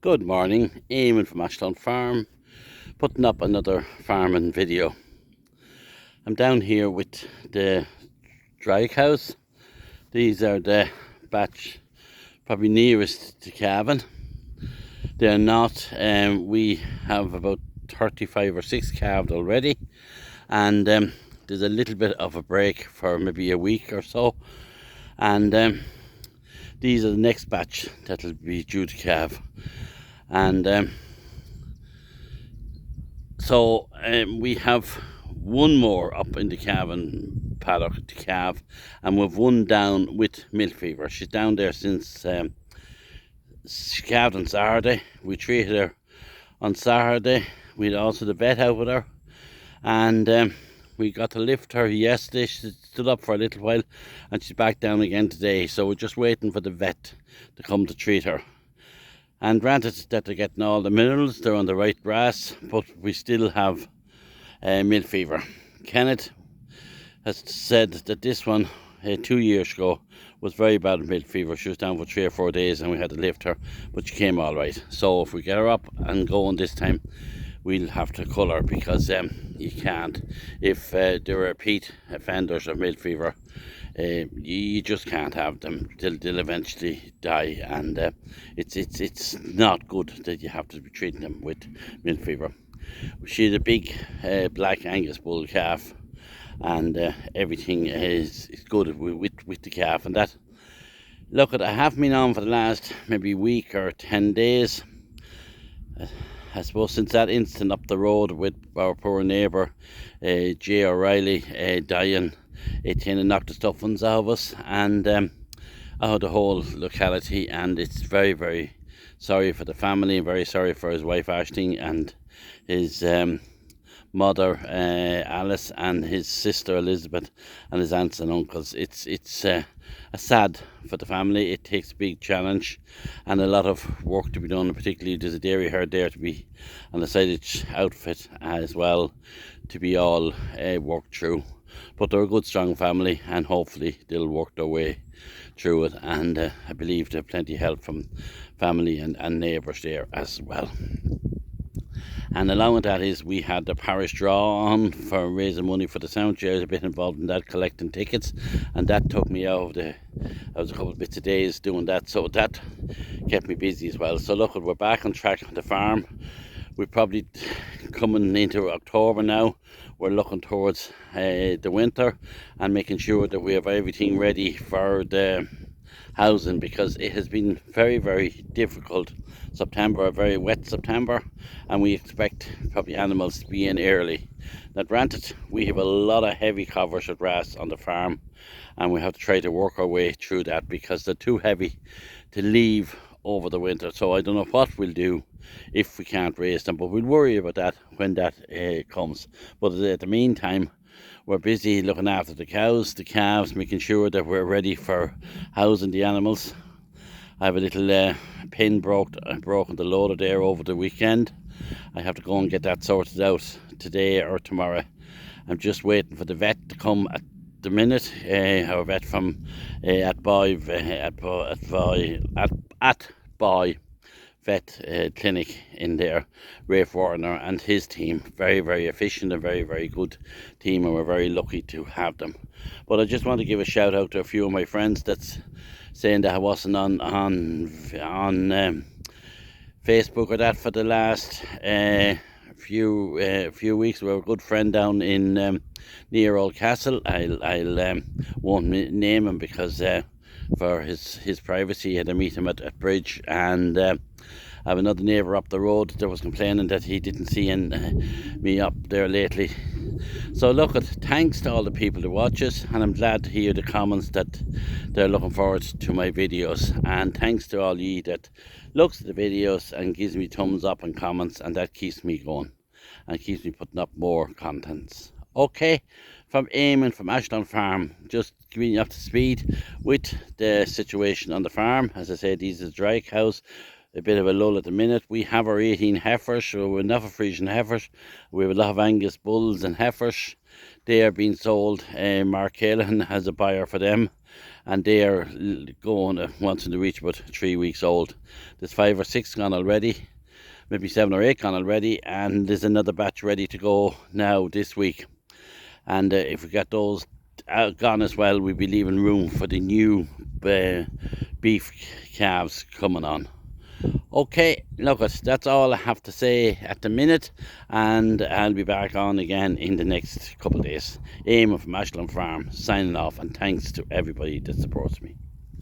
Good morning, Eamon from Ashland Farm, putting up another farming video. I'm down here with the dry cows. These are the batch probably nearest to calving. They're not, we have about 35 or 6 calved already, and there's a little bit of a break for maybe a week or so, and these are the next batch that'll be due to calve. And so we have one more up in the calving paddock to calve, and we've one down with milk fever. She's down there since she calved on Saturday. We treated her on Saturday. We had also the vet out with her, and we got to lift her yesterday. She stood up for a little while and she's back down again today, so we're just waiting for the vet to come to treat her. And granted that they're getting all the minerals, they're on the right grass, but we still have milk fever. Kenneth has said that this one 2 years ago was very bad with milk fever. She was down for 3 or 4 days and we had to lift her, but she came all right. So if we get her up and going this time, we'll have to cull her, because you can't. If there are repeat offenders of milk fever, you just can't have them. They'll eventually die, and it's not good that you have to be treating them with milk fever. She's a big black Angus bull calf, and everything is good with the calf. And that, look, I have been on for the last maybe week or 10 days. I suppose since that incident up the road with our poor neighbour Jay O'Reilly dying, it kind of knocked the stuffings out of us and out of the whole locality. And it's very, very sorry for the family, and very sorry for his wife Ashling and his mother Alice and his sister Elizabeth and his aunts and uncles. It's a sad for the family. It takes a big challenge and a lot of work to be done. Particularly there's a dairy herd there to be on the silage outfit as well, to be all worked through. But they're a good strong family, and hopefully they'll work their way through it. And I believe they have plenty of help from family and neighbours there as well. And along with that is we had the parish draw on for raising money for the sound. I was a bit involved in that, collecting tickets, and that took me out of I was a couple of bits of days doing that, so that kept me busy as well. So look, we're back on track on the farm. We're probably coming into October now. We're looking towards the winter and making sure that we have everything ready for the housing, because it has been very, very difficult September, a very wet September, and we expect probably animals to be in early. Now granted, we have a lot of heavy covers of grass on the farm, and we have to try to work our way through that because they're too heavy to leave over the winter. So I don't know what we'll do if we can't raise them, but we'll worry about that when that comes. But at the meantime, we're busy looking after the cows, the calves, making sure that we're ready for housing the animals. I have a little pin broken the loader there over the weekend. I have to go and get that sorted out today or tomorrow. I'm just waiting for the vet to come at the minute. Our vet from at Boy Vet Clinic in there, Rafe Warner and his team. Very, very efficient and very, very good team, and we're very lucky to have them. But I just want to give a shout out to a few of my friends that's saying that I wasn't on Facebook or that for the last few weeks. We have a good friend down in near Old Castle. I'll won't name him because for his privacy, I had to meet him at Bridge, and I have another neighbour up the road that was complaining that he didn't see me up there lately. So look, thanks to all the people that watch us, and I'm glad to hear the comments that they're looking forward to my videos. And thanks to all ye that looks at the videos and gives me thumbs up and comments, and that keeps me going and keeps me putting up more contents. Okay, from Eamon from Ashland Farm, just giving you up to speed with the situation on the farm. As I said, these are dry cows. a bit of a lull at the minute. We have our 18 heifers, so we're enough of Frisian heifers. We have a lot of Angus bulls and heifers. They are being sold. Mark Callahan has a buyer for them, and they are going wanting to reach about 3 weeks old. There's 5 or 6 gone already, maybe 7 or 8 gone already, and there's another batch ready to go now this week. And if we get those gone as well, we'll be leaving room for the new beef calves coming on. Okay, look, that's all I have to say at the minute, and I'll be back on again in the next couple of days. Eamon from Ashland Farm signing off, and thanks to everybody that supports me.